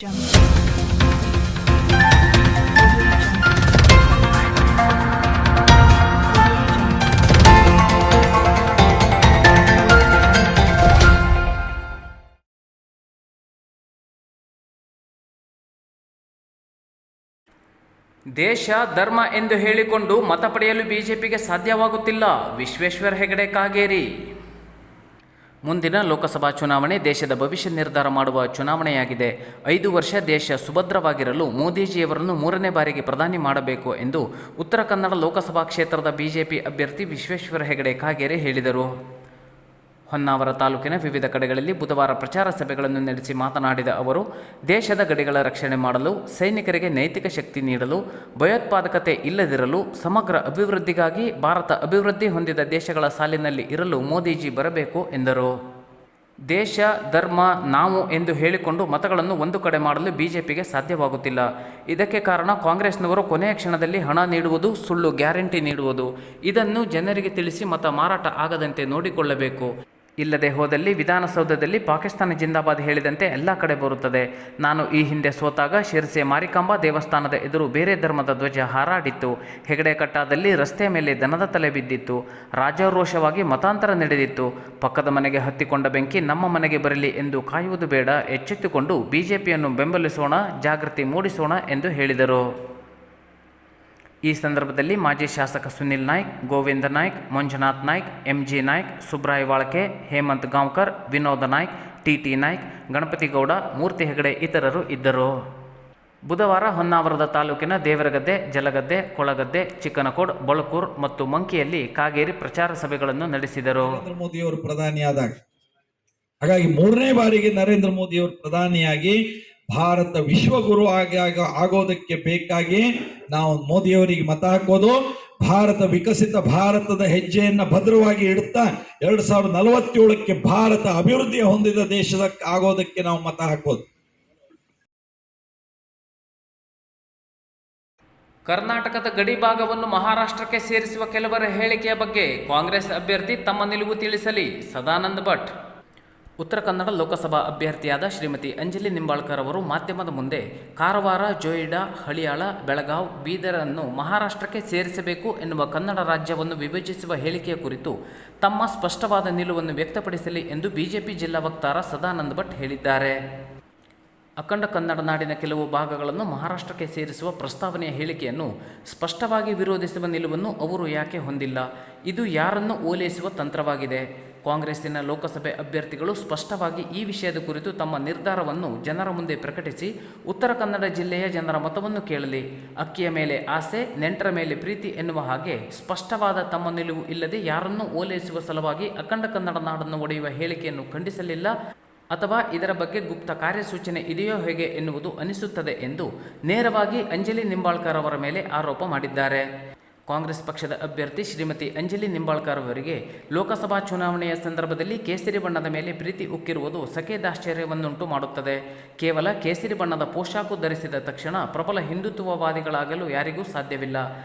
ದೇಶ ಧರ್ಮ ಎಂದು ಹೇಳಿಕೊಂಡು ಮತ ಪಡೆಯಲು ಬಿಜೆಪಿಗೆ ಸಾಧ್ಯವಾಗುತ್ತಿಲ್ಲ. ವಿಶ್ವೇಶ್ವರ ಹೆಗಡೆ ಕಾಗೇರಿ. ಮುಂದಿನ ಲೋಕಸಭಾ ಚುನಾವಣೆ ದೇಶದ ಭವಿಷ್ಯ ನಿರ್ಧಾರ ಮಾಡುವ ಚುನಾವಣೆಯಾಗಿದೆ. 5 ವರ್ಷ ದೇಶ ಸುಭದ್ರವಾಗಿರಲು ಮೋದಿಜಿಯವರನ್ನು 3ನೇ ಬಾರಿಗೆ ಪ್ರಧಾನಿ ಮಾಡಬೇಕು ಎಂದು ಉತ್ತರ ಕನ್ನಡ ಲೋಕಸಭಾ ಕ್ಷೇತ್ರದ ಬಿಜೆಪಿ ಅಭ್ಯರ್ಥಿ ವಿಶ್ವೇಶ್ವರ ಹೆಗಡೆ ಕಾಗೇರಿ ಹೇಳಿದರು. ಹೊನ್ನಾವರ ತಾಲೂಕಿನ ವಿವಿಧ ಕಡೆಗಳಲ್ಲಿ ಬುಧವಾರ ಪ್ರಚಾರ ಸಭೆಗಳನ್ನು ನಡೆಸಿ ಮಾತನಾಡಿದ ಅವರು, ದೇಶದ ಗಡಿಗಳ ರಕ್ಷಣೆ ಮಾಡಲು, ಸೈನಿಕರಿಗೆ ನೈತಿಕ ಶಕ್ತಿ ನೀಡಲು, ಭಯೋತ್ಪಾದಕತೆ ಇಲ್ಲದಿರಲು, ಸಮಗ್ರ ಅಭಿವೃದ್ಧಿಗಾಗಿ ಭಾರತ ಅಭಿವೃದ್ಧಿ ಹೊಂದಿದ ದೇಶಗಳ ಸಾಲಿನಲ್ಲಿ ಇರಲು ಮೋದಿಜಿ ಬರಬೇಕು ಎಂದರು. ದೇಶ, ಧರ್ಮ, ನಾವು ಎಂದು ಹೇಳಿಕೊಂಡು ಮತಗಳನ್ನು ಒಂದು ಕಡೆ ಮಾಡಲು ಬಿಜೆಪಿಗೆ ಸಾಧ್ಯವಾಗುತ್ತಿಲ್ಲ. ಇದಕ್ಕೆ ಕಾರಣ ಕಾಂಗ್ರೆಸ್ನವರು ಕೊನೆಯ ಕ್ಷಣದಲ್ಲಿ ಹಣ ನೀಡುವುದು, ಸುಳ್ಳು ಗ್ಯಾರಂಟಿ ನೀಡುವುದು. ಇದನ್ನು ಜನರಿಗೆ ತಿಳಿಸಿ ಮತ ಮಾರಾಟ ಆಗದಂತೆ ನೋಡಿಕೊಳ್ಳಬೇಕು. ಇಲ್ಲದೆ ಹೋದಲ್ಲಿ ವಿಧಾನಸೌಧದಲ್ಲಿ ಪಾಕಿಸ್ತಾನ ಜಿಂದಾಬಾದ್ ಹೇಳಿದಂತೆ ಎಲ್ಲ ಕಡೆ ಬರುತ್ತದೆ. ನಾನು ಈ ಹಿಂದೆ ಸೋತಾಗ ಶಿರಸಿ ಮಾರಿಕಾಂಬಾ ದೇವಸ್ಥಾನದ ಎದುರು ಬೇರೆ ಧರ್ಮದ ಧ್ವಜ ಹಾರಾಡಿತ್ತು. ಹೆಗಡೆಕಟ್ಟಾದಲ್ಲಿ ರಸ್ತೆ ಮೇಲೆ ದನದ ತಲೆ ಬಿದ್ದಿತ್ತು. ರಾಜಾರೋಷವಾಗಿ ಮತಾಂತರ ನಡೆದಿತ್ತು. ಪಕ್ಕದ ಮನೆಗೆ ಹತ್ತಿಕೊಂಡ ಬೆಂಕಿ ನಮ್ಮ ಮನೆಗೆ ಬರಲಿ ಎಂದು ಕಾಯುವುದು ಬೇಡ. ಎಚ್ಚೆತ್ತುಕೊಂಡು ಬಿಜೆಪಿಯನ್ನು ಬೆಂಬಲಿಸೋಣ, ಜಾಗೃತಿ ಮೂಡಿಸೋಣ ಎಂದು ಹೇಳಿದರು. ಈ ಸಂದರ್ಭದಲ್ಲಿ ಮಾಜಿ ಶಾಸಕ ಸುನಿಲ್ ನಾಯ್ಕ್, ಗೋವಿಂದ ನಾಯ್ಕ್, ಮಂಜುನಾಥ್ ನಾಯ್ಕ್, ಎಂಜಿ ನಾಯ್ಕ್, ಸುಬ್ರಾಯ್ ವಾಳ್ಕೆ, ಹೇಮಂತ್ ಗಾಂವ್ಕರ್, ವಿನೋದ ನಾಯ್ಕ್, ಟಿಟಿ ನಾಯ್ಕ್, ಗಣಪತಿ ಗೌಡ, ಮೂರ್ತಿ ಹೆಗಡೆ ಇತರರು ಇದ್ದರು. ಬುಧವಾರ ಹೊನ್ನಾವರದ ತಾಲೂಕಿನ ದೇವರಗದ್ದೆ, ಜಲಗದ್ದೆ, ಕೊಳಗದ್ದೆ, ಚಿಕ್ಕನಕೋಡ್, ಬಳಕೂರ್ ಮತ್ತು ಮಂಕಿಯಲ್ಲಿ ಕಾಗೇರಿ ಪ್ರಚಾರ ಸಭೆಗಳನ್ನು ನಡೆಸಿದರು. ನರೇಂದ್ರ ಮೋದಿಯವರು ಪ್ರಧಾನಿಯಾದಾಗ, ಹಾಗಾಗಿ 3ನೇ ಬಾರಿಗೆ ನರೇಂದ್ರ ಮೋದಿಯವರು ಪ್ರಧಾನಿಯಾಗಿ ಭಾರತ ವಿಶ್ವಗುರು ಆಗೋದಕ್ಕೆ ಬೇಕಾಗಿ ನಾವು ಮೋದಿಯವರಿಗೆ ಮತ ಹಾಕೋದು, ಭಾರತ ವಿಕಸಿತ ಭಾರತದ ಹೆಜ್ಜೆಯನ್ನ ಭದ್ರವಾಗಿ ಇಡುತ್ತಾ 2047ಕ್ಕೆ ಭಾರತ ಅಭಿವೃದ್ಧಿ ಹೊಂದಿದ ದೇಶದ ಆಗೋದಕ್ಕೆ ನಾವು ಮತ ಹಾಕೋದು. ಕರ್ನಾಟಕದ ಗಡಿ ಭಾಗವನ್ನು ಮಹಾರಾಷ್ಟ್ರಕ್ಕೆ ಸೇರಿಸುವ ಕೆಲವರ ಹೇಳಿಕೆಯ ಬಗ್ಗೆ ಕಾಂಗ್ರೆಸ್ ಅಭ್ಯರ್ಥಿ ತಮ್ಮ ನಿಲುವು ತಿಳಿಸಲಿ. ಸದಾನಂದ ಭಟ್. ಉತ್ತರ ಕನ್ನಡ ಲೋಕಸಭಾ ಅಭ್ಯರ್ಥಿಯಾದ ಶ್ರೀಮತಿ ಅಂಜಲಿ ನಿಂಬಾಳ್ಕರ್ ಅವರು ಮಾಧ್ಯಮದ ಮುಂದೆ ಕಾರವಾರ, ಜೋಯಿಡಾ, ಹಳಿಯಾಳ, ಬೆಳಗಾವ್, ಬೀದರನ್ನು ಮಹಾರಾಷ್ಟ್ರಕ್ಕೆ ಸೇರಿಸಬೇಕು ಎನ್ನುವ ಕನ್ನಡ ರಾಜ್ಯವನ್ನು ವಿಭಜಿಸುವ ಹೇಳಿಕೆಯ ಕುರಿತು ತಮ್ಮ ಸ್ಪಷ್ಟವಾದ ನಿಲುವನ್ನು ವ್ಯಕ್ತಪಡಿಸಲಿ ಎಂದು ಬಿಜೆಪಿ ಜಿಲ್ಲಾ ವಕ್ತಾರ ಸದಾನಂದ ಭಟ್ ಹೇಳಿದ್ದಾರೆ. ಅಖಂಡ ಕನ್ನಡ ನಾಡಿನ ಕೆಲವು ಭಾಗಗಳನ್ನು ಮಹಾರಾಷ್ಟ್ರಕ್ಕೆ ಸೇರಿಸುವ ಪ್ರಸ್ತಾವನೆಯ ಹೇಳಿಕೆಯನ್ನು ಸ್ಪಷ್ಟವಾಗಿ ವಿರೋಧಿಸುವ ನಿಲುವನ್ನು ಅವರು ಯಾಕೆ ಹೊಂದಿಲ್ಲ? ಇದು ಯಾರನ್ನು ಓಲೈಸುವ ತಂತ್ರವಾಗಿದೆ? ಕಾಂಗ್ರೆಸ್ಸಿನ ಲೋಕಸಭೆ ಅಭ್ಯರ್ಥಿಗಳು ಸ್ಪಷ್ಟವಾಗಿ ಈ ವಿಷಯದ ಕುರಿತು ತಮ್ಮ ನಿರ್ಧಾರವನ್ನು ಜನರ ಮುಂದೆ ಪ್ರಕಟಿಸಿ ಉತ್ತರ ಕನ್ನಡ ಜಿಲ್ಲೆಯ ಜನರ ಮತವನ್ನು ಕೇಳಲಿ. ಅಕ್ಕಿಯ ಮೇಲೆ ಆಸೆ, ನೆಂಟರ ಮೇಲೆ ಪ್ರೀತಿ ಎನ್ನುವ ಹಾಗೆ ಸ್ಪಷ್ಟವಾದ ತಮ್ಮ ನಿಲುವು ಇಲ್ಲದೆ ಯಾರನ್ನೂ ಓಲೈಸುವ ಸಲುವಾಗಿ ಅಖಂಡ ಕನ್ನಡ ನಾಡನ್ನು ಒಡೆಯುವ ಹೇಳಿಕೆಯನ್ನು ಖಂಡಿಸಲಿಲ್ಲ ಅಥವಾ ಇದರ ಬಗ್ಗೆ ಗುಪ್ತ ಕಾರ್ಯಸೂಚನೆ ಇದೆಯೋ ಹೇಗೆ ಎನ್ನುವುದು ಅನಿಸುತ್ತದೆ ಎಂದು ನೇರವಾಗಿ ಅಂಜಲಿ ನಿಂಬಾಳ್ಕರ್ ಅವರ ಮೇಲೆ ಆರೋಪ ಮಾಡಿದ್ದಾರೆ. ಕಾಂಗ್ರೆಸ್ ಪಕ್ಷದ ಅಭ್ಯರ್ಥಿ ಶ್ರೀಮತಿ ಅಂಜಲಿ ನಿಂಬಾಳ್ಕರ್ ಅವರಿಗೆ ಲೋಕಸಭಾ ಚುನಾವಣೆಯ ಸಂದರ್ಭದಲ್ಲಿ ಕೇಸರಿ ಬಣ್ಣದ ಮೇಲೆ ಪ್ರೀತಿ ಉಕ್ಕಿರುವುದು ಸಖೇದಾಶ್ಚರ್ಯವನ್ನುಂಟು ಮಾಡುತ್ತದೆ. ಕೇವಲ ಕೇಸರಿ ಬಣ್ಣದ ಪೋಷಾಕು ಧರಿಸಿದ ತಕ್ಷಣ ಪ್ರಬಲ ಹಿಂದುತ್ವವಾದಿಗಳಾಗಲು ಯಾರಿಗೂ ಸಾಧ್ಯವಿಲ್ಲ.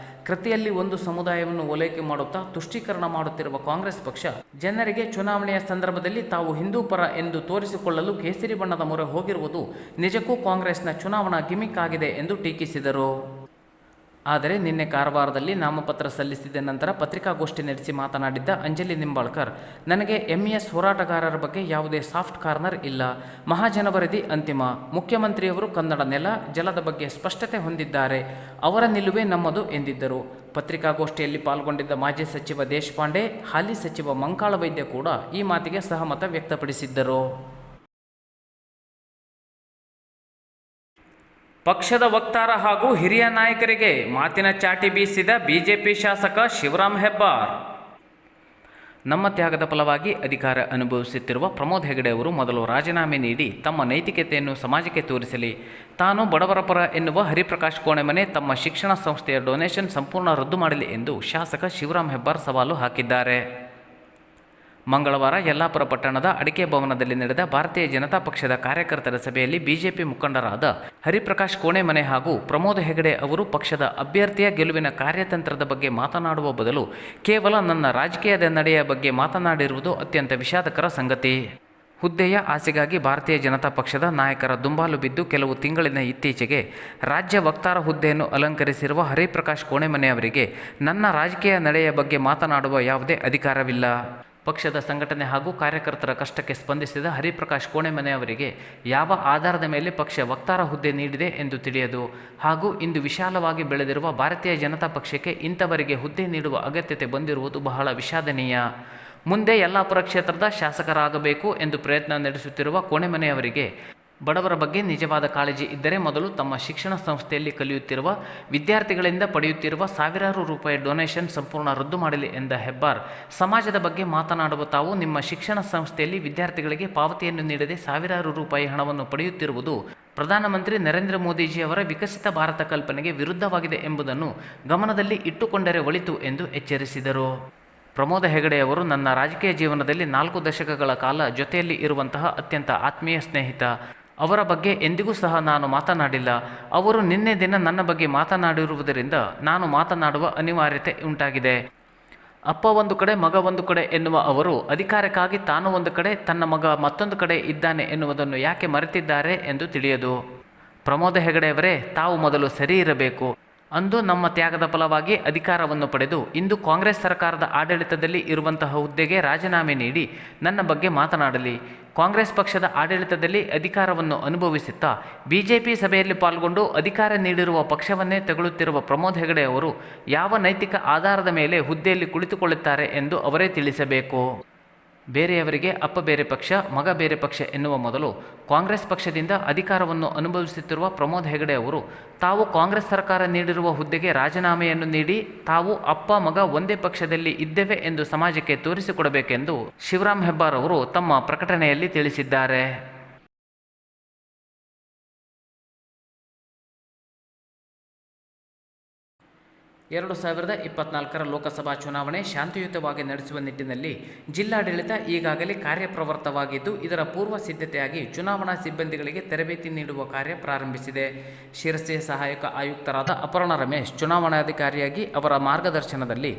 ಕೃತಿಯಲ್ಲಿ ಒಂದು ಸಮುದಾಯವನ್ನು ಓಲೈಕೆ ಮಾಡುತ್ತಾ ತುಷ್ಟೀಕರಣ ಮಾಡುತ್ತಿರುವ ಕಾಂಗ್ರೆಸ್ ಪಕ್ಷ ಜನರಿಗೆ ಚುನಾವಣೆಯ ಸಂದರ್ಭದಲ್ಲಿ ತಾವು ಹಿಂದೂ ಪರ ಎಂದು ತೋರಿಸಿಕೊಳ್ಳಲು ಕೇಸರಿ ಬಣ್ಣದ ಮೊರೆ ಹೋಗಿರುವುದು ನಿಜಕ್ಕೂ ಕಾಂಗ್ರೆಸ್ನ ಚುನಾವಣಾ ಗಿಮಿಕ್ ಆಗಿದೆ ಎಂದು ಟೀಕಿಸಿದರು. ಆದರೆ ನಿನ್ನೆ ಕಾರವಾರದಲ್ಲಿ ನಾಮಪತ್ರ ಸಲ್ಲಿಸಿದ ನಂತರ ಪತ್ರಿಕಾಗೋಷ್ಠಿ ನಡೆಸಿ ಮಾತನಾಡಿದ್ದ ಅಂಜಲಿ ನಿಂಬಾಳ್ಕರ್, ನನಗೆ ಎಂಇಎಸ್ ಹೋರಾಟಗಾರರ ಬಗ್ಗೆ ಯಾವುದೇ ಸಾಫ್ಟ್ ಕಾರ್ನರ್ ಇಲ್ಲ. ಮಹಾಜನ ವರದಿ ಅಂತಿಮ. ಮುಖ್ಯಮಂತ್ರಿಯವರು ಕನ್ನಡ ನೆಲ, ಜಲದ ಬಗ್ಗೆ ಸ್ಪಷ್ಟತೆ ಹೊಂದಿದ್ದಾರೆ. ಅವರ ನಿಲುವೇ ನಮ್ಮದು ಎಂದಿದ್ದರು. ಪತ್ರಿಕಾಗೋಷ್ಠಿಯಲ್ಲಿ ಪಾಲ್ಗೊಂಡಿದ್ದ ಮಾಜಿ ಸಚಿವ ದೇಶಪಾಂಡೆ, ಹಾಲಿ ಸಚಿವ ಮಂಕಾಳ ವೈದ್ಯ ಕೂಡ ಈ ಮಾತಿಗೆ ಸಹಮತ ವ್ಯಕ್ತಪಡಿಸಿದ್ದರು. ಪಕ್ಷದ ವಕ್ತಾರ ಹಾಗೂ ಹಿರಿಯ ನಾಯಕರಿಗೆ ಮಾತಿನ ಚಾಟಿ ಬೀಸಿದ ಬಿಜೆಪಿ ಶಾಸಕ ಶಿವರಾಮ್ ಹೆಬ್ಬಾರ್. ನಮ್ಮ ತ್ಯಾಗದ ಫಲವಾಗಿ ಅಧಿಕಾರ ಅನುಭವಿಸುತ್ತಿರುವ ಪ್ರಮೋದ್ ಹೆಗಡೆ ಅವರು ಮೊದಲು ರಾಜೀನಾಮೆ ನೀಡಿ ತಮ್ಮ ನೈತಿಕತೆಯನ್ನು ಸಮಾಜಕ್ಕೆ ತೋರಿಸಲಿ. ತಾನು ಬಡವರ ಪರ ಎನ್ನುವ ಹರಿಪ್ರಕಾಶ್ ಕೋಣೆಮನೆ ತಮ್ಮ ಶಿಕ್ಷಣ ಸಂಸ್ಥೆಯ ಡೊನೇಷನ್ ಸಂಪೂರ್ಣ ರದ್ದು ಮಾಡಲಿ ಎಂದು ಶಾಸಕ ಶಿವರಾಮ್ ಹೆಬ್ಬಾರ್ ಸವಾಲು ಹಾಕಿದ್ದಾರೆ. ಮಂಗಳವಾರ ಯಲ್ಲಾಪುರ ಪಟ್ಟಣದ ಅಡಿಕೆ ಭವನದಲ್ಲಿ ನಡೆದ ಭಾರತೀಯ ಜನತಾ ಪಕ್ಷದ ಕಾರ್ಯಕರ್ತರ ಸಭೆಯಲ್ಲಿ ಬಿಜೆಪಿ ಮುಖಂಡರಾದ ಹರಿಪ್ರಕಾಶ್ ಕೋಣೆಮನೆ ಹಾಗೂ ಪ್ರಮೋದ್ ಹೆಗಡೆ ಅವರು ಪಕ್ಷದ ಅಭ್ಯರ್ಥಿಯ ಗೆಲುವಿನ ಕಾರ್ಯತಂತ್ರದ ಬಗ್ಗೆ ಮಾತನಾಡುವ ಬದಲು ಕೇವಲ ನನ್ನ ರಾಜಕೀಯದ ನಡೆಯ ಬಗ್ಗೆ ಮಾತನಾಡಿರುವುದು ಅತ್ಯಂತ ವಿಷಾದಕರ ಸಂಗತಿ. ಹುದ್ದೆಯ ಆಸೆಗಾಗಿ ಭಾರತೀಯ ಜನತಾ ಪಕ್ಷದ ನಾಯಕರ ದುಂಬಾಲು ಬಿದ್ದು ಕೆಲವು ತಿಂಗಳಿನ ಇತ್ತೀಚೆಗೆ ರಾಜ್ಯ ವಕ್ತಾರ ಹುದ್ದೆಯನ್ನು ಅಲಂಕರಿಸಿರುವ ಹರಿಪ್ರಕಾಶ್ ಕೋಣೆಮನೆ ಅವರಿಗೆ ನನ್ನ ರಾಜಕೀಯ ನಡೆಯ ಬಗ್ಗೆ ಮಾತನಾಡುವ ಯಾವುದೇ ಅಧಿಕಾರವಿಲ್ಲ. ಪಕ್ಷದ ಸಂಘಟನೆ ಹಾಗೂ ಕಾರ್ಯಕರ್ತರ ಕಷ್ಟಕ್ಕೆ ಸ್ಪಂದಿಸಿದ ಹರಿಪ್ರಕಾಶ್ ಕೋಣೆಮನೆ ಅವರಿಗೆ ಯಾವ ಆಧಾರದ ಮೇಲೆ ಪಕ್ಷ ವಕ್ತಾರ ಹುದ್ದೆ ನೀಡಿದೆ ಎಂದು ತಿಳಿಯದು ಹಾಗೂ ಇಂದು ವಿಶಾಲವಾಗಿ ಬೆಳೆದಿರುವ ಭಾರತೀಯ ಜನತಾ ಪಕ್ಷಕ್ಕೆ ಇಂಥವರಿಗೆ ಹುದ್ದೆ ನೀಡುವ ಅಗತ್ಯತೆ ಬಂದಿರುವುದು ಬಹಳ ವಿಷಾದನೀಯ. ಮುಂದೆ ಯಲ್ಲಾಪುರ ಕ್ಷೇತ್ರದ ಶಾಸಕರಾಗಬೇಕು ಎಂದು ಪ್ರಯತ್ನ ನಡೆಸುತ್ತಿರುವ ಕೋಣೆಮನೆಯವರಿಗೆ ಬಡವರ ಬಗ್ಗೆ ನಿಜವಾದ ಕಾಳಜಿ ಇದ್ದರೆ ಮೊದಲು ತಮ್ಮ ಶಿಕ್ಷಣ ಸಂಸ್ಥೆಯಲ್ಲಿ ಕಲಿಯುತ್ತಿರುವ ವಿದ್ಯಾರ್ಥಿಗಳಿಂದ ಪಡೆಯುತ್ತಿರುವ ಸಾವಿರಾರು ರೂಪಾಯಿ ಡೊನೇಷನ್ ಸಂಪೂರ್ಣ ರದ್ದು ಮಾಡಲಿ ಎಂದ ಹೆಬ್ಬಾರ್, ಸಮಾಜದ ಬಗ್ಗೆ ಮಾತನಾಡುವ ತಾವು ನಿಮ್ಮ ಶಿಕ್ಷಣ ಸಂಸ್ಥೆಯಲ್ಲಿ ವಿದ್ಯಾರ್ಥಿಗಳಿಗೆ ಪಾವತಿಯನ್ನು ನೀಡದೆ ಸಾವಿರಾರು ರೂಪಾಯಿ ಹಣವನ್ನು ಪಡೆಯುತ್ತಿರುವುದು ಪ್ರಧಾನಮಂತ್ರಿ ನರೇಂದ್ರ ಮೋದಿಜಿಯವರ ವಿಕಸಿತ ಭಾರತ ಕಲ್ಪನೆಗೆ ವಿರುದ್ಧವಾಗಿದೆ ಎಂಬುದನ್ನು ಗಮನದಲ್ಲಿ ಇಟ್ಟುಕೊಂಡರೆ ಒಳಿತು ಎಂದು ಎಚ್ಚರಿಸಿದರು. ಪ್ರಮೋದ ಹೆಗಡೆಯವರು ನನ್ನ ರಾಜಕೀಯ ಜೀವನದಲ್ಲಿ 4 ದಶಕಗಳ ಕಾಲ ಜೊತೆಯಲ್ಲಿ ಇರುವಂತಹ ಅತ್ಯಂತ ಆತ್ಮೀಯ ಸ್ನೇಹಿತ. ಅವರ ಬಗ್ಗೆ ಎಂದಿಗೂ ಸಹ ನಾನು ಮಾತನಾಡಿಲ್ಲ. ಅವರು ನಿನ್ನೆ ದಿನ ನನ್ನ ಬಗ್ಗೆ ಮಾತನಾಡಿರುವುದರಿಂದ ನಾನು ಮಾತನಾಡುವ ಅನಿವಾರ್ಯತೆ ಉಂಟಾಗಿದೆ. ಅಪ್ಪ ಒಂದು ಕಡೆ ಮಗ ಒಂದು ಕಡೆ ಎನ್ನುವ ಅವರು ಅಧಿಕಾರಕ್ಕಾಗಿ ತಾನು ಒಂದು ಕಡೆ ತನ್ನ ಮಗ ಮತ್ತೊಂದು ಕಡೆ ಇದ್ದಾನೆ ಎನ್ನುವುದನ್ನು ಯಾಕೆ ಮರೆತಿದ್ದಾರೆ ಎಂದು ತಿಳಿಯದು. ಪ್ರಮೋದ ಹೆಗಡೆಯವರೇ, ತಾವು ಮೊದಲು ಸರಿ ಇರಬೇಕು. ಅಂದು ನಮ್ಮ ತ್ಯಾಗದ ಫಲವಾಗಿ ಅಧಿಕಾರವನ್ನು ಪಡೆದು ಇಂದು ಕಾಂಗ್ರೆಸ್ ಸರ್ಕಾರದ ಆಡಳಿತದಲ್ಲಿ ಇರುವಂತಹ ಹುದ್ದೆಗೆ ರಾಜೀನಾಮೆ ನೀಡಿ ನನ್ನ ಬಗ್ಗೆ ಮಾತನಾಡಲಿ. ಕಾಂಗ್ರೆಸ್ ಪಕ್ಷದ ಆಡಳಿತದಲ್ಲಿ ಅಧಿಕಾರವನ್ನು ಅನುಭವಿಸುತ್ತಾ ಬಿಜೆಪಿ ಸಭೆಯಲ್ಲಿ ಪಾಲ್ಗೊಂಡು ಅಧಿಕಾರ ನೀಡಿರುವ ಪಕ್ಷವನ್ನೇ ತೆಗಳುತ್ತಿರುವ ಪ್ರಮೋದ್ ಹೆಗಡೆ ಅವರು ಯಾವ ನೈತಿಕ ಆಧಾರದ ಮೇಲೆ ಹುದ್ದೆಯಲ್ಲಿ ಕುಳಿತುಕೊಳ್ಳುತ್ತಾರೆ ಎಂದು ಅವರೇ ತಿಳಿಸಬೇಕು. ಬೇರೆಯವರಿಗೆ ಅಪ್ಪ ಬೇರೆ ಪಕ್ಷ ಮಗ ಬೇರೆ ಪಕ್ಷ ಎನ್ನುವ ಮೊದಲು ಕಾಂಗ್ರೆಸ್ ಪಕ್ಷದಿಂದ ಅಧಿಕಾರವನ್ನು ಅನುಭವಿಸುತ್ತಿರುವ ಪ್ರಮೋದ್ ಹೆಗಡೆ ಅವರು ತಾವು ಕಾಂಗ್ರೆಸ್ ಸರ್ಕಾರ ನೀಡಿರುವ ಹುದ್ದೆಗೆ ರಾಜೀನಾಮೆಯನ್ನು ನೀಡಿ ತಾವು ಅಪ್ಪ ಮಗ ಒಂದೇ ಪಕ್ಷದಲ್ಲಿ ಇದ್ದೇವೆ ಎಂದು ಸಮಾಜಕ್ಕೆ ತೋರಿಸಿಕೊಡಬೇಕೆಂದು ಶಿವರಾಮ್ ಹೆಬ್ಬಾರ್ ಅವರು ತಮ್ಮ ಪ್ರಕಟಣೆಯಲ್ಲಿ ತಿಳಿಸಿದ್ದಾರೆ. 2024 ಲೋಕಸಭಾ ಚುನಾವಣೆ ಶಾಂತಿಯುತವಾಗಿ ನಡೆಸುವ ನಿಟ್ಟಿನಲ್ಲಿ ಜಿಲ್ಲಾಡಳಿತ ಈಗಾಗಲೇ ಕಾರ್ಯಪ್ರವೃತ್ತವಾಗಿದ್ದು, ಇದರ ಪೂರ್ವ ಸಿದ್ಧತೆಯಾಗಿ ಚುನಾವಣಾ ಸಿಬ್ಬಂದಿಗಳಿಗೆ ತರಬೇತಿ ನೀಡುವ ಕಾರ್ಯ ಪ್ರಾರಂಭಿಸಿದೆ. ಶಿರಸಿಯ ಸಹಾಯಕ ಆಯುಕ್ತರಾದ ಅಪರ್ಣ ರಮೇಶ್ ಚುನಾವಣಾಧಿಕಾರಿಯಾಗಿ ಅವರ ಮಾರ್ಗದರ್ಶನದಲ್ಲಿ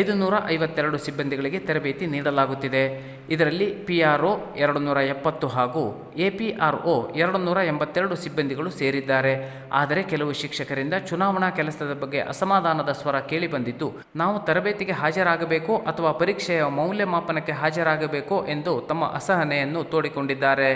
552 ಸಿಬ್ಬಂದಿಗಳಿಗೆ ತರಬೇತಿ ನೀಡಲಾಗುತ್ತಿದೆ. ಇದರಲ್ಲಿ PRO 270 ಹಾಗೂ APRO 282 ಸಿಬ್ಬಂದಿಗಳು ಸೇರಿದ್ದಾರೆ. ಆದರೆ ಕೆಲವು ಶಿಕ್ಷಕರಿಂದ ಚುನಾವಣಾ ಕೆಲಸದ ಬಗ್ಗೆ ಅಸಮಾಧಾನದ ಸ್ವರ ಕೇಳಿಬಂದಿದ್ದು, ನಾವು ತರಬೇತಿಗೆ ಹಾಜರಾಗಬೇಕೋ ಅಥವಾ ಪರೀಕ್ಷೆಯ ಮೌಲ್ಯಮಾಪನಕ್ಕೆ ಹಾಜರಾಗಬೇಕೋ ಎಂದು ತಮ್ಮ ಅಸಹನೆಯನ್ನು ತೋಡಿಕೊಂಡಿದ್ದಾರೆ.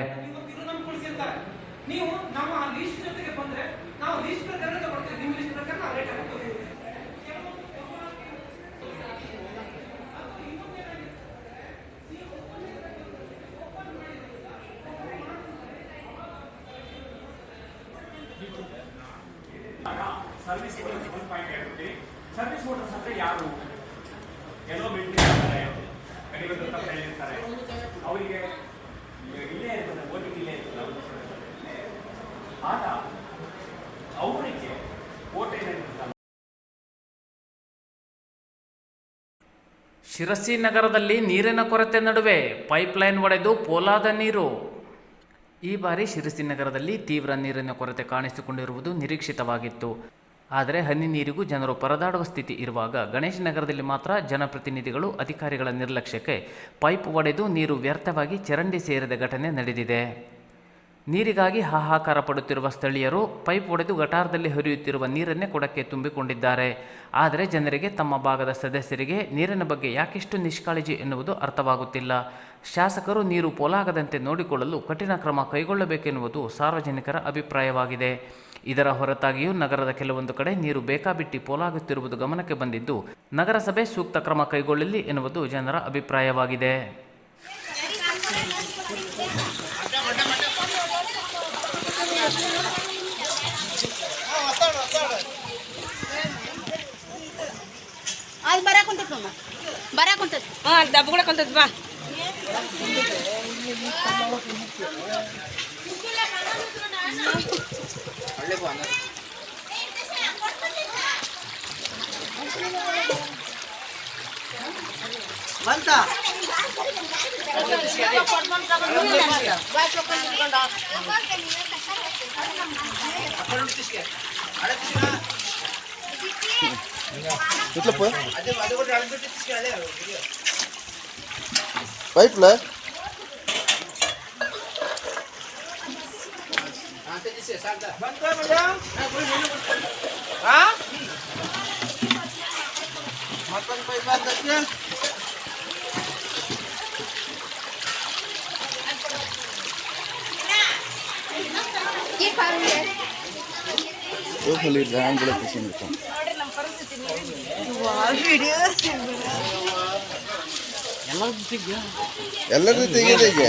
ಸರ್ವಿಸ್ ವೋಟರ್ಸ್ 1.2 ಸರ್ವಿಸ್ ವೋಟರ್ಸ್ ಅಂದರೆ ಯಾರು? ಎಲ್ಲೋ ಬಿಟ್ಟಿರ್ತಾರೆ, ಕಡಿಮೆ ತಪ್ಪು ಹೇಳಿರ್ತಾರೆ, ಅವರಿಗೆ ಇಲ್ಲೇ ಇರ್ತದೆ, ವೋಟಿಂಗ್ ಇಲ್ಲೇ ಇರ್ತದೆ. ಆಗ ಅವರಿಗೆ ವೋಟ್ ಏನಿರ್ತದೆ. ಶಿರಸಿ ನಗರದಲ್ಲಿ ನೀರಿನ ಕೊರತೆ ನಡುವೆ ಪೈಪ್ಲೈನ್ ಒಡೆದು ಪೋಲಾದ ನೀರು. ಈ ಬಾರಿ ಶಿರಸಿ ನಗರದಲ್ಲಿ ತೀವ್ರ ನೀರಿನ ಕೊರತೆ ಕಾಣಿಸಿಕೊಂಡಿರುವುದು ನಿರೀಕ್ಷಿತವಾಗಿತ್ತು. ಆದರೆ ಹನಿ ನೀರಿಗೂ ಜನರು ಪರದಾಡುವ ಸ್ಥಿತಿ ಇರುವಾಗ ಗಣೇಶ ನಗರದಲ್ಲಿ ಮಾತ್ರ ಜನಪ್ರತಿನಿಧಿಗಳು ಅಧಿಕಾರಿಗಳ ನಿರ್ಲಕ್ಷ್ಯಕ್ಕೆ ಪೈಪ್ ಒಡೆದು ನೀರು ವ್ಯರ್ಥವಾಗಿ ಚರಂಡಿ ಸೇರಿದ ಘಟನೆ ನಡೆದಿದೆ. ನೀರಿಗಾಗಿ ಹಾಹಾಕಾರ ಪಡುತ್ತಿರುವ ಸ್ಥಳೀಯರು ಪೈಪ್ ಒಡೆದು ಗಟಾರದಲ್ಲಿ ಹರಿಯುತ್ತಿರುವ ನೀರನ್ನೇ ಕೊಡಕ್ಕೆ ತುಂಬಿಕೊಂಡಿದ್ದಾರೆ. ಆದರೆ ಜನರಿಗೆ ತಮ್ಮ ಭಾಗದ ಸದಸ್ಯರಿಗೆ ನೀರಿನ ಬಗ್ಗೆ ಯಾಕಿಷ್ಟು ನಿಷ್ಕಾಳಜಿ ಎನ್ನುವುದು ಅರ್ಥವಾಗುತ್ತಿಲ್ಲ. ಶಾಸಕರು ನೀರು ಪೋಲಾಗದಂತೆ ನೋಡಿಕೊಳ್ಳಲು ಕಠಿಣ ಕ್ರಮ ಕೈಗೊಳ್ಳಬೇಕೆನ್ನುವುದು ಸಾರ್ವಜನಿಕರ ಅಭಿಪ್ರಾಯವಾಗಿದೆ. ಇದರ ಹೊರತಾಗಿಯೂ ನಗರದ ಕೆಲವೊಂದು ಕಡೆ ನೀರು ಬೇಕಾಬಿಟ್ಟಿ ಪೋಲಾಗುತ್ತಿರುವುದು ಗಮನಕ್ಕೆ ಬಂದಿದ್ದು, ನಗರಸಭೆ ಸೂಕ್ತ ಕ್ರಮ ಕೈಗೊಳ್ಳಲಿ ಎನ್ನುವುದು ಜನರ ಅಭಿಪ್ರಾಯವಾಗಿದೆ. ಡಬ್ಬು ಕೂಡ ಕಲ್ತದ ಬಾ. పైపుల ಎಲ್ಲರೂ ತೆಗೆದ ಈಗ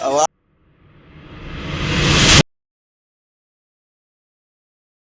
ಅವ